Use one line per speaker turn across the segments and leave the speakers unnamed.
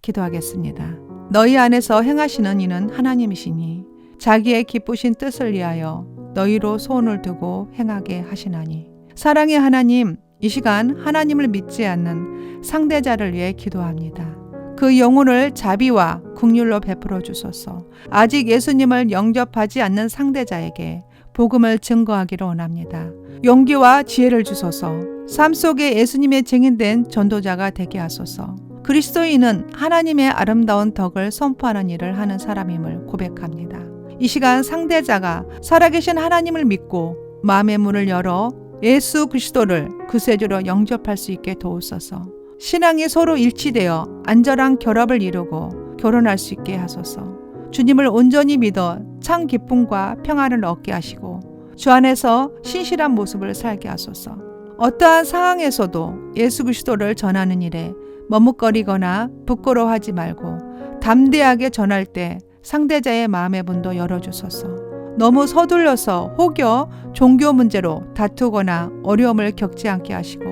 기도하겠습니다. 너희 안에서 행하시는 이는 하나님이시니 자기의 기쁘신 뜻을 위하여 너희로 소원을 두고 행하게 하시나니. 사랑의 하나님, 이 시간 하나님을 믿지 않는 상대자를 위해 기도합니다. 그 영혼을 자비와 긍휼로 베풀어 주소서. 아직 예수님을 영접하지 않는 상대자에게 복음을 증거하기를 원합니다. 용기와 지혜를 주소서. 삶 속에 예수님의 증인된 전도자가 되게 하소서. 그리스도인은 하나님의 아름다운 덕을 선포하는 일을 하는 사람임을 고백합니다. 이 시간 상대자가 살아계신 하나님을 믿고 마음의 문을 열어 예수 그리스도를 구세주로 영접할 수 있게 도우소서. 신앙이 서로 일치되어 안전한 결합을 이루고 결혼할 수 있게 하소서. 주님을 온전히 믿어 참 기쁨과 평안을 얻게 하시고 주 안에서 신실한 모습을 살게 하소서. 어떠한 상황에서도 예수 그리스도를 전하는 일에 머뭇거리거나 부끄러워하지 말고 담대하게 전할 때 상대자의 마음의 문도 열어주소서. 너무 서둘러서 혹여 종교 문제로 다투거나 어려움을 겪지 않게 하시고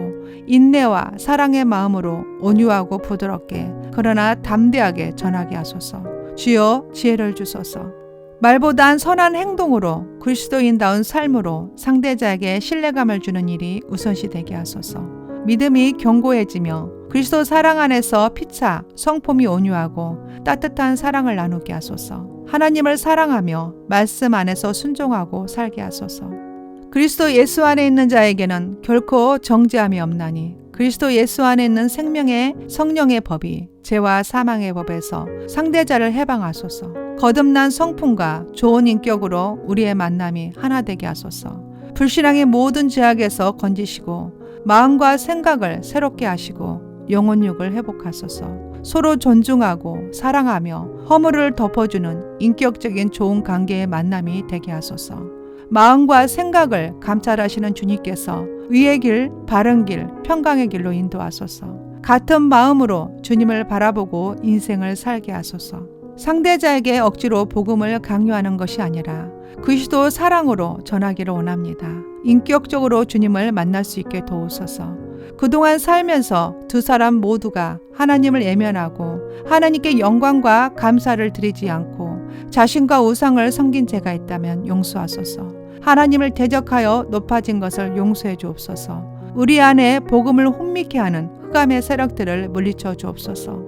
인내와 사랑의 마음으로 온유하고 부드럽게 그러나 담대하게 전하게 하소서. 주여 지혜를 주소서. 말보단 선한 행동으로 그리스도인다운 삶으로 상대자에게 신뢰감을 주는 일이 우선시 되게 하소서. 믿음이 견고해지며 그리스도 사랑 안에서 피차 성품이 온유하고 따뜻한 사랑을 나누게 하소서. 하나님을 사랑하며 말씀 안에서 순종하고 살게 하소서. 그리스도 예수 안에 있는 자에게는 결코 정죄함이 없나니 그리스도 예수 안에 있는 생명의 성령의 법이 죄와 사망의 법에서 상대자를 해방하소서. 거듭난 성품과 좋은 인격으로 우리의 만남이 하나 되게 하소서. 불신앙의 모든 죄악에서 건지시고 마음과 생각을 새롭게 하시고 영혼육을 회복하소서. 서로 존중하고 사랑하며 허물을 덮어주는 인격적인 좋은 관계의 만남이 되게 하소서. 마음과 생각을 감찰하시는 주님께서 의의 길, 바른 길, 평강의 길로 인도하소서. 같은 마음으로 주님을 바라보고 인생을 살게 하소서. 상대자에게 억지로 복음을 강요하는 것이 아니라 그리스도 사랑으로 전하기를 원합니다. 인격적으로 주님을 만날 수 있게 도우소서. 그동안 살면서 두 사람 모두가 하나님을 외면하고 하나님께 영광과 감사를 드리지 않고 자신과 우상을 섬긴 죄가 있다면 용서하소서. 하나님을 대적하여 높아진 것을 용서해 주옵소서. 우리 안에 복음을 혼미케 하는 흑암의 세력들을 물리쳐 주옵소서.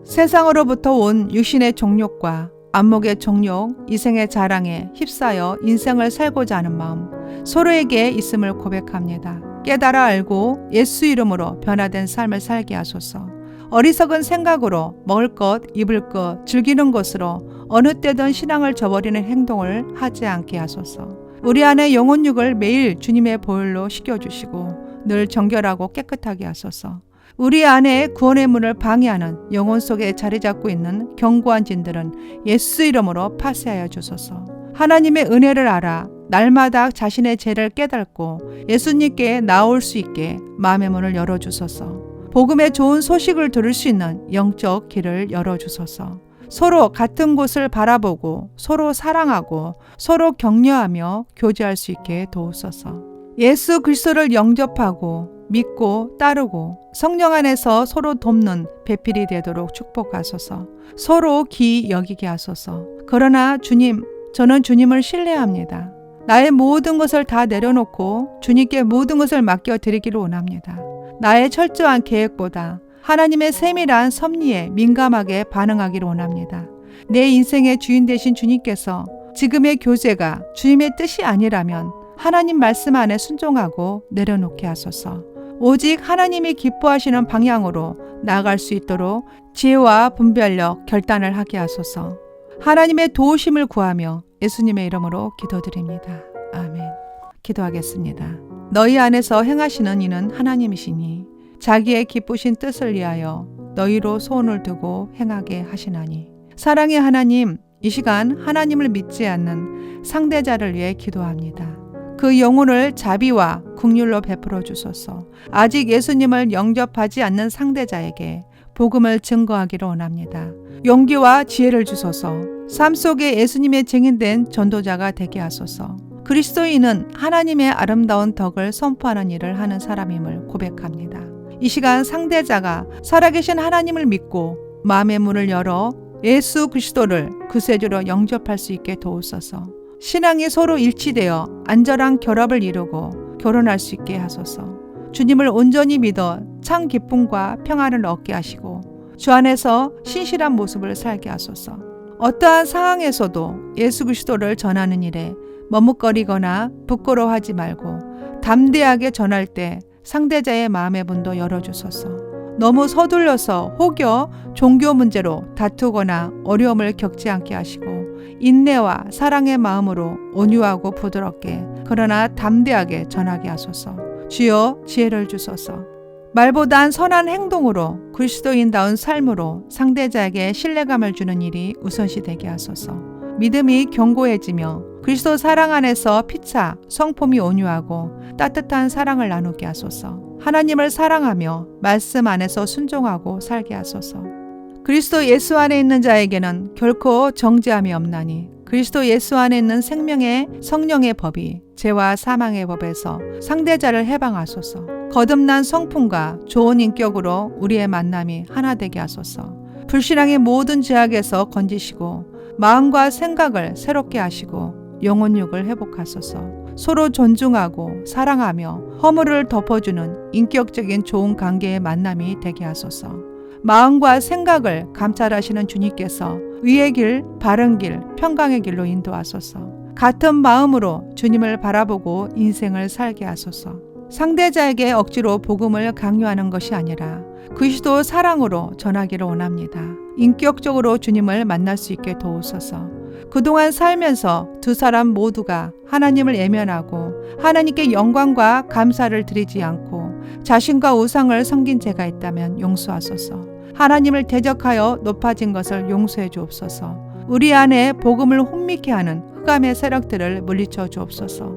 세상으로부터 온 육신의 종욕과 안목의 종욕, 이생의 자랑에 휩싸여 인생을 살고자 하는 마음 서로에게 있음을 고백합니다. 깨달아 알고 예수 이름으로 변화된 삶을 살게 하소서. 어리석은 생각으로 먹을 것, 입을 것, 즐기는 것으로 어느 때든 신앙을 저버리는 행동을 하지 않게 하소서. 우리 안에 영혼육을 매일 주님의 보혈로 씻겨주시고 늘 정결하고 깨끗하게 하소서. 우리 안에 구원의 문을 방해하는 영혼 속에 자리 잡고 있는 견고한 진들은 예수 이름으로 파쇄하여 주소서. 하나님의 은혜를 알아 날마다 자신의 죄를 깨닫고 예수님께 나올 수 있게 마음의 문을 열어주소서. 복음의 좋은 소식을 들을 수 있는 영적 길을 열어주소서. 서로 같은 곳을 바라보고 서로 사랑하고 서로 격려하며 교제할 수 있게 도우소서. 예수 그리스도를 영접하고 믿고 따르고 성령 안에서 서로 돕는 배필이 되도록 축복하소서. 서로 귀히 여기게 하소서. 그러나 주님, 저는 주님을 신뢰합니다. 나의 모든 것을 다 내려놓고 주님께 모든 것을 맡겨드리기를 원합니다. 나의 철저한 계획보다 하나님의 세밀한 섭리에 민감하게 반응하기를 원합니다. 내 인생의 주인 되신 주님께서 지금의 교제가 주님의 뜻이 아니라면 하나님 말씀 안에 순종하고 내려놓게 하소서. 오직 하나님이 기뻐하시는 방향으로 나아갈 수 있도록 지혜와 분별력, 결단을 하게 하소서. 하나님의 도우심을 구하며 예수님의 이름으로 기도드립니다. 아멘. 기도하겠습니다. 너희 안에서 행하시는 이는 하나님이시니 자기의 기쁘신 뜻을 위하여 너희로 소원을 두고 행하게 하시나니. 사랑의 하나님, 이 시간 하나님을 믿지 않는 상대자를 위해 기도합니다. 그 영혼을 자비와 긍휼로 베풀어 주소서. 아직 예수님을 영접하지 않는 상대자에게 복음을 증거하기를 원합니다. 용기와 지혜를 주소서. 삶 속에 예수님의 증인된 전도자가 되게 하소서. 그리스도인은 하나님의 아름다운 덕을 선포하는 일을 하는 사람임을 고백합니다. 이 시간 상대자가 살아계신 하나님을 믿고 마음의 문을 열어 예수 그리스도를 구세주로 영접할 수 있게 도우소서. 신앙이 서로 일치되어 안전한 결합을 이루고 결혼할 수 있게 하소서. 주님을 온전히 믿어 참 기쁨과 평안을 얻게 하시고 주 안에서 신실한 모습을 살게 하소서. 어떠한 상황에서도 예수 그리스도를 전하는 일에 머뭇거리거나 부끄러워하지 말고 담대하게 전할 때 상대자의 마음의 문도 열어주소서. 너무 서둘러서 혹여 종교 문제로 다투거나 어려움을 겪지 않게 하시고 인내와 사랑의 마음으로 온유하고 부드럽게 그러나 담대하게 전하게 하소서. 주여 지혜를 주소서. 말보단 선한 행동으로 그리스도인다운 삶으로 상대자에게 신뢰감을 주는 일이 우선시 되게 하소서. 믿음이 견고해지며 그리스도 사랑 안에서 피차 성품이 온유하고 따뜻한 사랑을 나누게 하소서. 하나님을 사랑하며 말씀 안에서 순종하고 살게 하소서. 그리스도 예수 안에 있는 자에게는 결코 정죄함이 없나니 그리스도 예수 안에 있는 생명의 성령의 법이 죄와 사망의 법에서 상대자를 해방하소서. 거듭난 성품과 좋은 인격으로 우리의 만남이 하나 되게 하소서. 불신앙의 모든 죄악에서 건지시고 마음과 생각을 새롭게 하시고 영혼육을 회복하소서. 서로 존중하고 사랑하며 허물을 덮어주는 인격적인 좋은 관계의 만남이 되게 하소서. 마음과 생각을 감찰하시는 주님께서 의의 길, 바른 길, 평강의 길로 인도하소서. 같은 마음으로 주님을 바라보고 인생을 살게 하소서. 상대자에게 억지로 복음을 강요하는 것이 아니라 그리스도 사랑으로 전하기를 원합니다. 인격적으로 주님을 만날 수 있게 도우소서. 그동안 살면서 두 사람 모두가 하나님을 외면하고 하나님께 영광과 감사를 드리지 않고 자신과 우상을 섬긴 죄가 있다면 용서하소서. 하나님을 대적하여 높아진 것을 용서해 주옵소서. 우리 안에 복음을 혼미케 하는 흑암의 세력들을 물리쳐 주옵소서.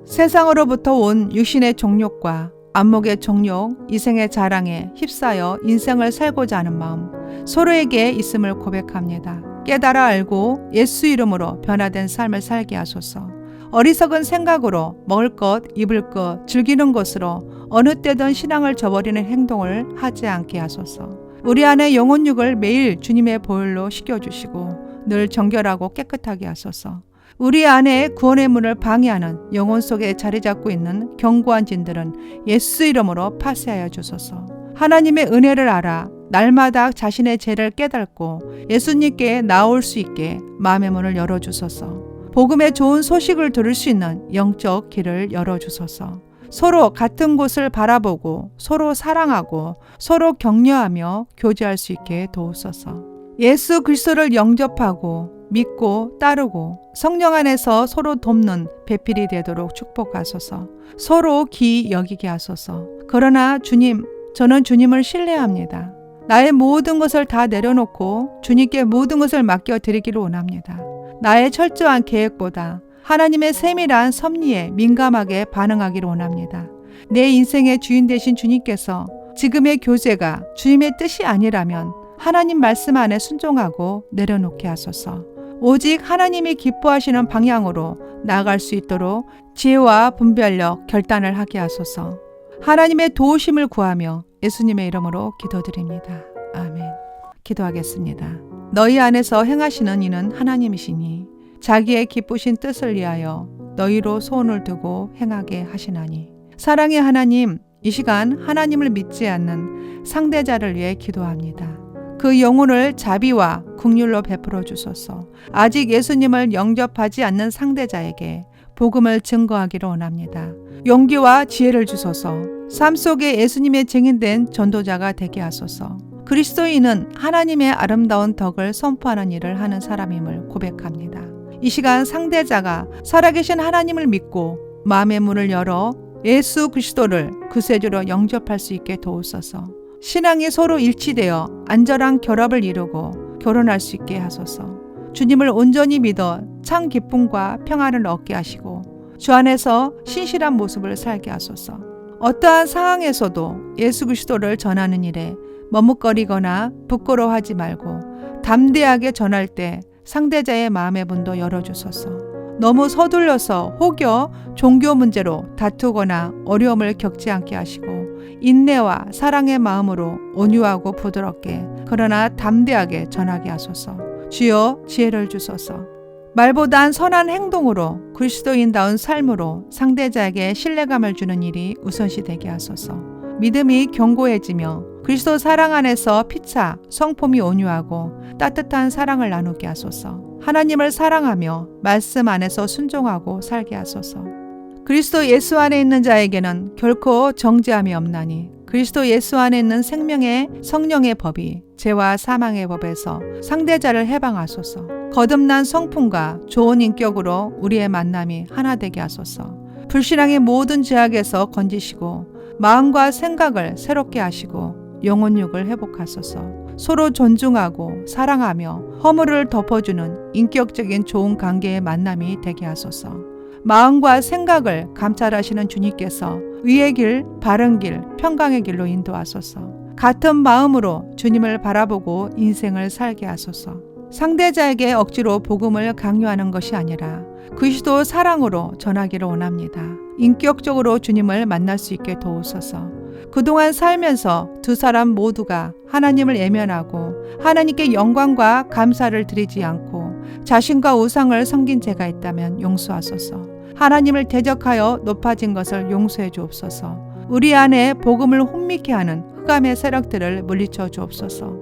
세상으로부터 온 육신의 종욕과 안목의 종욕, 이생의 자랑에 휩싸여 인생을 살고자 하는 마음, 서로에게 있음을 고백합니다. 깨달아 알고 예수 이름으로 변화된 삶을 살게 하소서. 어리석은 생각으로 먹을 것, 입을 것, 즐기는 것으로 어느 때든 신앙을 저버리는 행동을 하지 않게 하소서. 우리 안에 영혼육을 매일 주님의 보혈로 씻겨주시고 늘 정결하고 깨끗하게 하소서. 우리 안에 구원의 문을 방해하는 영혼 속에 자리 잡고 있는 견고한 진들은 예수 이름으로 파쇄하여 주소서. 하나님의 은혜를 알아 날마다 자신의 죄를 깨닫고 예수님께 나올 수 있게 마음의 문을 열어주소서. 복음의 좋은 소식을 들을 수 있는 영적 길을 열어주소서. 서로 같은 곳을 바라보고 서로 사랑하고 서로 격려하며 교제할 수 있게 도우소서. 예수 그리스도를 영접하고 믿고 따르고 성령 안에서 서로 돕는 배필이 되도록 축복하소서. 서로 귀히 여기게 하소서. 그러나 주님, 저는 주님을 신뢰합니다. 나의 모든 것을 다 내려놓고 주님께 모든 것을 맡겨드리기를 원합니다. 나의 철저한 계획보다 하나님의 세밀한 섭리에 민감하게 반응하기를 원합니다. 내 인생의 주인 되신 주님께서 지금의 교제가 주님의 뜻이 아니라면 하나님 말씀 안에 순종하고 내려놓게 하소서. 오직 하나님이 기뻐하시는 방향으로 나아갈 수 있도록 지혜와 분별력, 결단을 하게 하소서. 하나님의 도우심을 구하며 예수님의 이름으로 기도드립니다. 아멘. 기도하겠습니다. 너희 안에서 행하시는 이는 하나님이시니 자기의 기쁘신 뜻을 위하여 너희로 소원을 두고 행하게 하시나니. 사랑의 하나님, 이 시간 하나님을 믿지 않는 상대자를 위해 기도합니다. 그 영혼을 자비와 긍휼로 베풀어 주소서. 아직 예수님을 영접하지 않는 상대자에게 복음을 증거하기를 원합니다. 용기와 지혜를 주소서. 삶 속에 예수님의 증인된 전도자가 되게 하소서. 그리스도인은 하나님의 아름다운 덕을 선포하는 일을 하는 사람임을 고백합니다. 이 시간 상대자가 살아계신 하나님을 믿고 마음의 문을 열어 예수 그리스도를 구세주로 영접할 수 있게 도우소서. 신앙이 서로 일치되어 안전한 결합을 이루고 결혼할 수 있게 하소서. 주님을 온전히 믿어 참 기쁨과 평안을 얻게 하시고 주 안에서 신실한 모습을 살게 하소서. 어떠한 상황에서도 예수 그리스도를 전하는 일에 머뭇거리거나 부끄러워하지 말고 담대하게 전할 때 상대자의 마음의 문도 열어주소서. 너무 서둘러서 혹여 종교 문제로 다투거나 어려움을 겪지 않게 하시고 인내와 사랑의 마음으로 온유하고 부드럽게 그러나 담대하게 전하게 하소서. 주여 지혜를 주소서. 말보단 선한 행동으로 그리스도인다운 삶으로 상대자에게 신뢰감을 주는 일이 우선시 되게 하소서. 믿음이 견고해지며 그리스도 사랑 안에서 피차 성품이 온유하고 따뜻한 사랑을 나누게 하소서. 하나님을 사랑하며 말씀 안에서 순종하고 살게 하소서. 그리스도 예수 안에 있는 자에게는 결코 정죄함이 없나니 그리스도 예수 안에 있는 생명의 성령의 법이 죄와 사망의 법에서 상대자를 해방하소서. 거듭난 성품과 좋은 인격으로 우리의 만남이 하나 되게 하소서. 불신앙의 모든 죄악에서 건지시고 마음과 생각을 새롭게 하시고 영혼육을 회복하소서. 서로 존중하고 사랑하며 허물을 덮어주는 인격적인 좋은 관계의 만남이 되게 하소서. 마음과 생각을 감찰하시는 주님께서 의의 길, 바른 길, 평강의 길로 인도하소서. 같은 마음으로 주님을 바라보고 인생을 살게 하소서. 상대자에게 억지로 복음을 강요하는 것이 아니라 그리스도 사랑으로 전하기를 원합니다. 인격적으로 주님을 만날 수 있게 도우소서. 그동안 살면서 두 사람 모두가 하나님을 외면하고 하나님께 영광과 감사를 드리지 않고 자신과 우상을 섬긴 죄가 있다면 용서하소서. 하나님을 대적하여 높아진 것을 용서해 주옵소서. 우리 안에 복음을 혼미케 하는 흑암의 세력들을 물리쳐 주옵소서.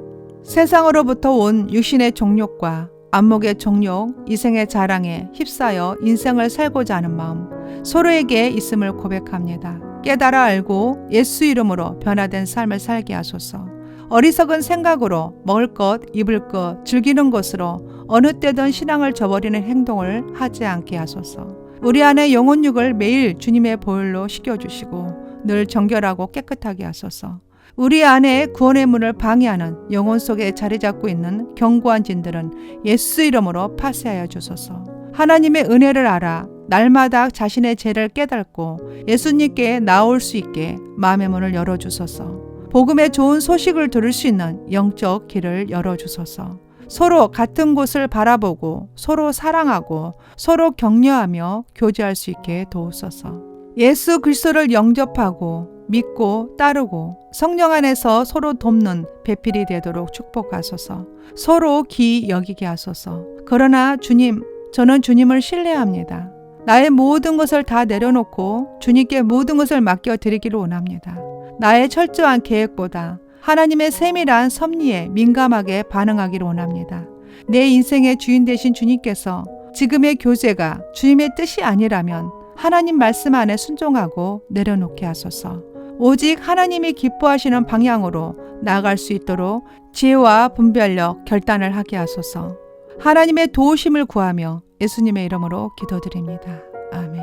세상으로부터 온 육신의 종욕과 안목의 종욕, 이생의 자랑에 휩싸여 인생을 살고자 하는 마음, 서로에게 있음을 고백합니다. 깨달아 알고 예수 이름으로 변화된 삶을 살게 하소서. 어리석은 생각으로 먹을 것, 입을 것, 즐기는 것으로 어느 때든 신앙을 저버리는 행동을 하지 않게 하소서. 우리 안에 영혼육을 매일 주님의 보혈로 씻겨주시고 늘 정결하고 깨끗하게 하소서. 우리 안에 구원의 문을 방해하는 영혼 속에 자리 잡고 있는 견고한 진들은 예수 이름으로 파쇄하여 주소서. 하나님의 은혜를 알아 날마다 자신의 죄를 깨닫고 예수님께 나올 수 있게 마음의 문을 열어주소서. 복음의 좋은 소식을 들을 수 있는 영적 길을 열어주소서. 서로 같은 곳을 바라보고 서로 사랑하고 서로 격려하며 교제할 수 있게 도우소서. 예수 그리스도를 영접하고 믿고 따르고 성령 안에서 서로 돕는 배필이 되도록 축복하소서. 서로 귀히 여기게 하소서. 그러나 주님, 저는 주님을 신뢰합니다. 나의 모든 것을 다 내려놓고 주님께 모든 것을 맡겨드리기를 원합니다. 나의 철저한 계획보다 하나님의 세밀한 섭리에 민감하게 반응하기를 원합니다. 내 인생의 주인 되신 주님께서 지금의 교제가 주님의 뜻이 아니라면 하나님 말씀 안에 순종하고 내려놓게 하소서. 오직 하나님이 기뻐하시는 방향으로 나아갈 수 있도록 지혜와 분별력, 결단을 하게 하소서. 하나님의 도우심을 구하며 예수님의 이름으로 기도드립니다. 아멘.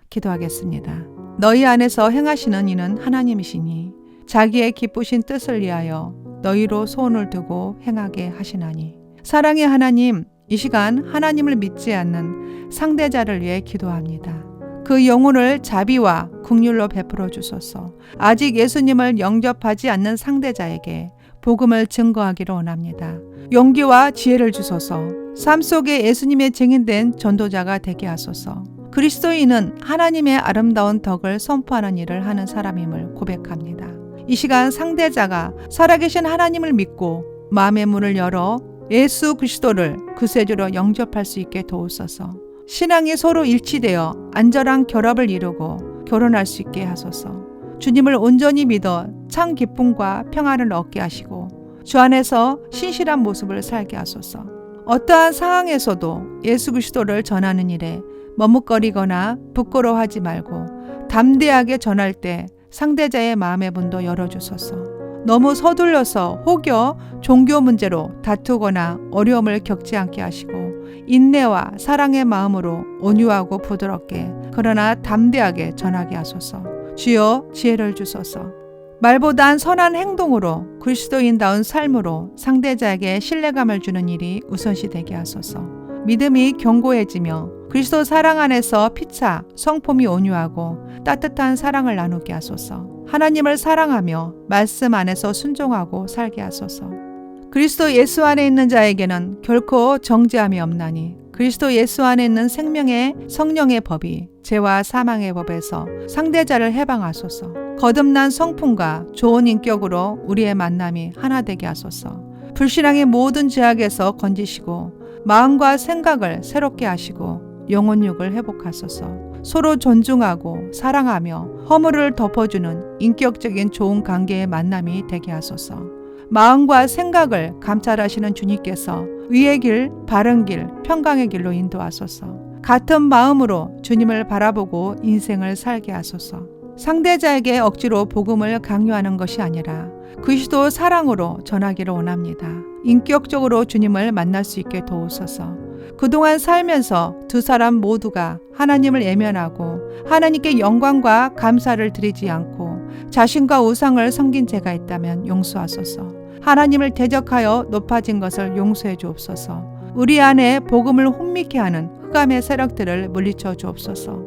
기도하겠습니다. 너희 안에서 행하시는 이는 하나님이시니 자기의 기쁘신 뜻을 위하여 너희로 소원을 두고 행하게 하시나니. 사랑의 하나님, 이 시간 하나님을 믿지 않는 상대자를 위해 기도합니다. 그 영혼을 자비와 긍휼로 베풀어 주소서. 아직 예수님을 영접하지 않는 상대자에게 복음을 증거하기를 원합니다. 용기와 지혜를 주소서. 삶 속에 예수님의 증인된 전도자가 되게 하소서. 그리스도인은 하나님의 아름다운 덕을 선포하는 일을 하는 사람임을 고백합니다. 이 시간 상대자가 살아계신 하나님을 믿고 마음의 문을 열어 예수 그리스도를 구세주로 영접할 수 있게 도우소서. 신앙이 서로 일치되어 안전한 결합을 이루고 결혼할 수 있게 하소서. 주님을 온전히 믿어 참 기쁨과 평안을 얻게 하시고 주 안에서 신실한 모습을 살게 하소서. 어떠한 상황에서도 예수 그리스도를 전하는 일에 머뭇거리거나 부끄러워하지 말고 담대하게 전할 때 상대자의 마음의 문도 열어주소서. 너무 서둘러서 혹여 종교 문제로 다투거나 어려움을 겪지 않게 하시고 인내와 사랑의 마음으로 온유하고 부드럽게 그러나 담대하게 전하게 하소서. 주여 지혜를 주소서. 말보단 선한 행동으로 그리스도인다운 삶으로 상대자에게 신뢰감을 주는 일이 우선시 되게 하소서. 믿음이 견고해지며 그리스도 사랑 안에서 피차 성품이 온유하고 따뜻한 사랑을 나누게 하소서. 하나님을 사랑하며 말씀 안에서 순종하고 살게 하소서. 그리스도 예수 안에 있는 자에게는 결코 정죄함이 없나니 그리스도 예수 안에 있는 생명의 성령의 법이 죄와 사망의 법에서 상대자를 해방하소서. 거듭난 성품과 좋은 인격으로 우리의 만남이 하나 되게 하소서. 불신앙의 모든 죄악에서 건지시고 마음과 생각을 새롭게 하시고 영혼육을 회복하소서. 서로 존중하고 사랑하며 허물을 덮어주는 인격적인 좋은 관계의 만남이 되게 하소서. 마음과 생각을 감찰하시는 주님께서 의의 길, 바른 길, 평강의 길로 인도하소서. 같은 마음으로 주님을 바라보고 인생을 살게 하소서. 상대자에게 억지로 복음을 강요하는 것이 아니라 그리스도 사랑으로 전하기를 원합니다. 인격적으로 주님을 만날 수 있게 도우소서. 그동안 살면서 두 사람 모두가 하나님을 외면하고 하나님께 영광과 감사를 드리지 않고 자신과 우상을 섬긴 죄가 있다면 용서하소서. 하나님을 대적하여 높아진 것을 용서해 주옵소서. 우리 안에 복음을 혼미케 하는 흑암의 세력들을 물리쳐 주옵소서.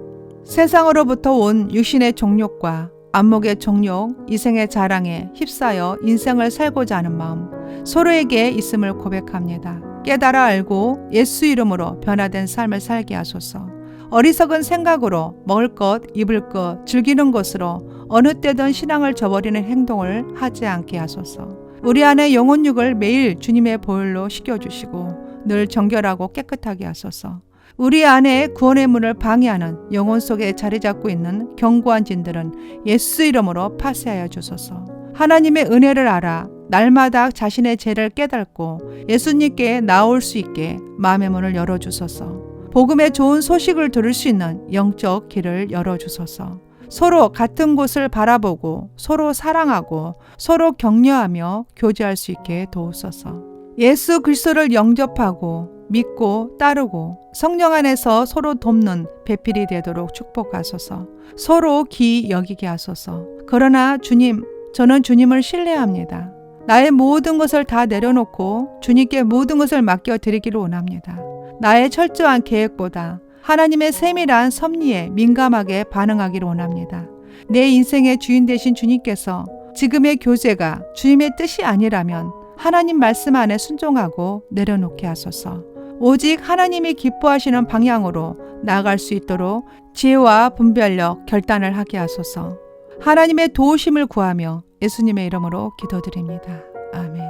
세상으로부터 온 육신의 종욕과 안목의 종욕, 이생의 자랑에 휩싸여 인생을 살고자 하는 마음, 서로에게 있음을 고백합니다. 깨달아 알고 예수 이름으로 변화된 삶을 살게 하소서. 어리석은 생각으로 먹을 것, 입을 것, 즐기는 것으로 어느 때든 신앙을 저버리는 행동을 하지 않게 하소서. 우리 안에 영혼육을 매일 주님의 보혈로 씻겨주시고 늘 정결하고 깨끗하게 하소서. 우리 안에 구원의 문을 방해하는 영혼 속에 자리 잡고 있는 견고한 진들은 예수 이름으로 파쇄하여 주소서. 하나님의 은혜를 알아 날마다 자신의 죄를 깨닫고 예수님께 나올 수 있게 마음의 문을 열어주소서. 복음의 좋은 소식을 들을 수 있는 영적 길을 열어주소서. 서로 같은 곳을 바라보고 서로 사랑하고 서로 격려하며 교제할 수 있게 도우소서. 예수 그리스도를 영접하고 믿고 따르고 성령 안에서 서로 돕는 배필이 되도록 축복하소서. 서로 귀히 여기게 하소서. 그러나 주님, 저는 주님을 신뢰합니다. 나의 모든 것을 다 내려놓고 주님께 모든 것을 맡겨드리기를 원합니다. 나의 철저한 계획보다 하나님의 세밀한 섭리에 민감하게 반응하기를 원합니다. 내 인생의 주인 되신 주님께서 지금의 교제가 주님의 뜻이 아니라면 하나님 말씀 안에 순종하고 내려놓게 하소서. 오직 하나님이 기뻐하시는 방향으로 나아갈 수 있도록 지혜와 분별력, 결단을 하게 하소서. 하나님의 도우심을 구하며 예수님의 이름으로 기도드립니다. 아멘.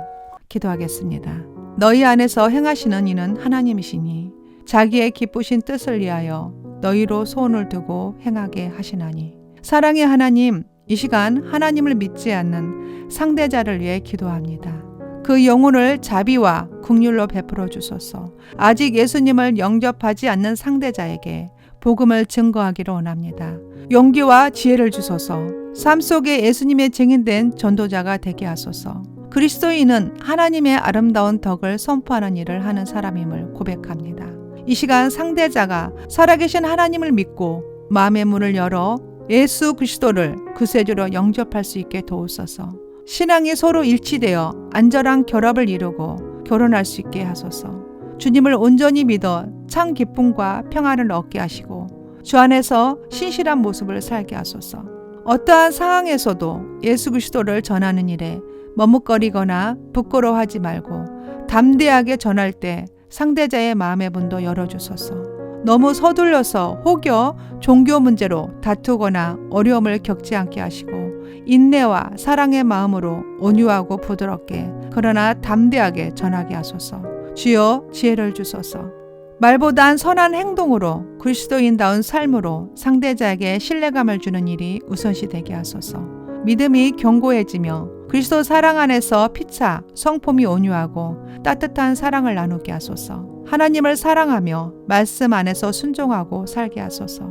기도하겠습니다. 너희 안에서 행하시는 이는 하나님이시니 자기의 기쁘신 뜻을 위하여 너희로 소원을 두고 행하게 하시나니. 사랑의 하나님, 이 시간 하나님을 믿지 않는 상대자를 위해 기도합니다. 그 영혼을 자비와 긍휼로 베풀어 주소서. 아직 예수님을 영접하지 않는 상대자에게 복음을 증거하기를 원합니다. 용기와 지혜를 주소서. 삶 속에 예수님의 증인된 전도자가 되게 하소서. 그리스도인은 하나님의 아름다운 덕을 선포하는 일을 하는 사람임을 고백합니다. 이 시간 상대자가 살아계신 하나님을 믿고 마음의 문을 열어 예수 그리스도를 구세주로 영접할 수 있게 도우소서. 신앙이 서로 일치되어 안전한 결합을 이루고 결혼할 수 있게 하소서. 주님을 온전히 믿어 참 기쁨과 평안을 얻게 하시고 주 안에서 신실한 모습을 살게 하소서. 어떠한 상황에서도 예수 그리스도를 전하는 일에 머뭇거리거나 부끄러워하지 말고 담대하게 전할 때 상대자의 마음의 문도 열어주소서. 너무 서둘러서 혹여 종교 문제로 다투거나 어려움을 겪지 않게 하시고 인내와 사랑의 마음으로 온유하고 부드럽게 그러나 담대하게 전하게 하소서. 주여 지혜를 주소서. 말보단 선한 행동으로 그리스도인다운 삶으로 상대자에게 신뢰감을 주는 일이 우선시 되게 하소서. 믿음이 견고해지며 그리스도 사랑 안에서 피차 성품이 온유하고 따뜻한 사랑을 나누게 하소서. 하나님을 사랑하며 말씀 안에서 순종하고 살게 하소서.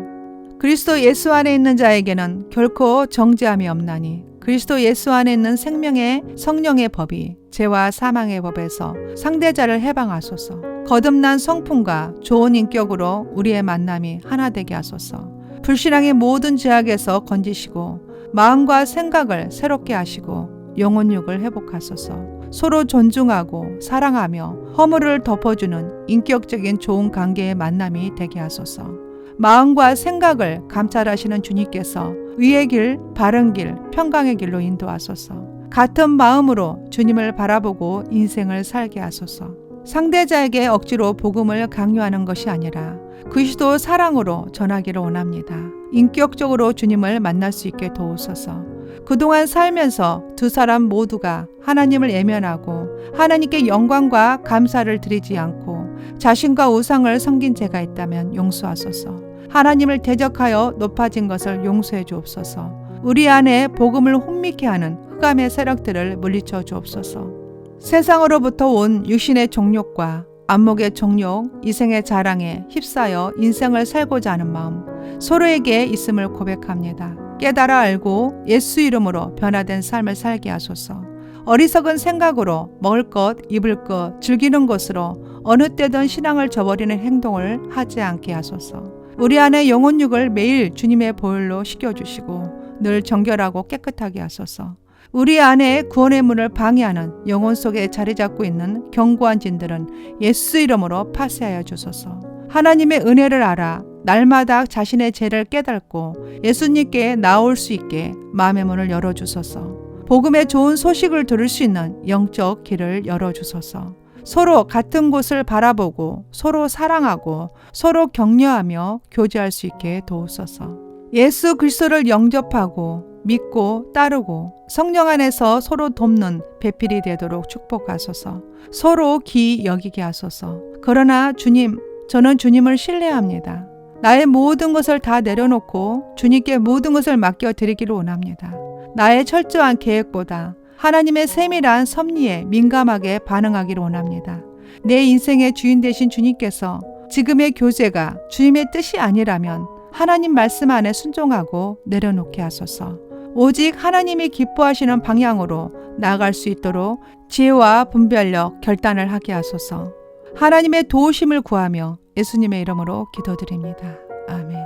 그리스도 예수 안에 있는 자에게는 결코 정죄함이 없나니 그리스도 예수 안에 있는 생명의 성령의 법이 죄와 사망의 법에서 상대자를 해방하소서. 거듭난 성품과 좋은 인격으로 우리의 만남이 하나 되게 하소서. 불신앙의 모든 죄악에서 건지시고 마음과 생각을 새롭게 하시고 영혼육을 회복하소서. 서로 존중하고 사랑하며 허물을 덮어주는 인격적인 좋은 관계의 만남이 되게 하소서. 마음과 생각을 감찰하시는 주님께서 의의 길, 바른 길, 평강의 길로 인도하소서. 같은 마음으로 주님을 바라보고 인생을 살게 하소서. 상대자에게 억지로 복음을 강요하는 것이 아니라 그리스도 사랑으로 전하기를 원합니다. 인격적으로 주님을 만날 수 있게 도우소서. 그동안 살면서 두 사람 모두가 하나님을 외면하고 하나님께 영광과 감사를 드리지 않고 자신과 우상을 섬긴 죄가 있다면 용서하소서. 하나님을 대적하여 높아진 것을 용서해 주옵소서. 우리 안에 복음을 혼미케 하는 흑암의 세력들을 물리쳐 주옵소서. 세상으로부터 온 육신의 종욕과 안목의 종욕, 이생의 자랑에 휩싸여 인생을 살고자 하는 마음, 서로에게 있음을 고백합니다. 깨달아 알고 예수 이름으로 변화된 삶을 살게 하소서. 어리석은 생각으로 먹을 것, 입을 것, 즐기는 것으로 어느 때든 신앙을 저버리는 행동을 하지 않게 하소서. 우리 안에 영혼육을 매일 주님의 보혈로 씻겨주시고 늘 정결하고 깨끗하게 하소서. 우리 안에 구원의 문을 방해하는 영혼 속에 자리 잡고 있는 견고한 진들은 예수 이름으로 파쇄하여 주소서. 하나님의 은혜를 알아 날마다 자신의 죄를 깨닫고 예수님께 나올 수 있게 마음의 문을 열어주소서. 복음의 좋은 소식을 들을 수 있는 영적 길을 열어주소서. 서로 같은 곳을 바라보고 서로 사랑하고 서로 격려하며 교제할 수 있게 도우소서. 예수 그리스도를 영접하고 믿고 따르고 성령 안에서 서로 돕는 배필이 되도록 축복하소서. 서로 귀히 여기게 하소서. 그러나 주님, 저는 주님을 신뢰합니다. 나의 모든 것을 다 내려놓고 주님께 모든 것을 맡겨드리기를 원합니다. 나의 철저한 계획보다 하나님의 세밀한 섭리에 민감하게 반응하기를 원합니다. 내 인생의 주인 되신 주님께서 지금의 교제가 주님의 뜻이 아니라면 하나님 말씀 안에 순종하고 내려놓게 하소서. 오직 하나님이 기뻐하시는 방향으로 나아갈 수 있도록 지혜와 분별력, 결단을 하게 하소서. 하나님의 도우심을 구하며 예수님의 이름으로 기도드립니다. 아멘.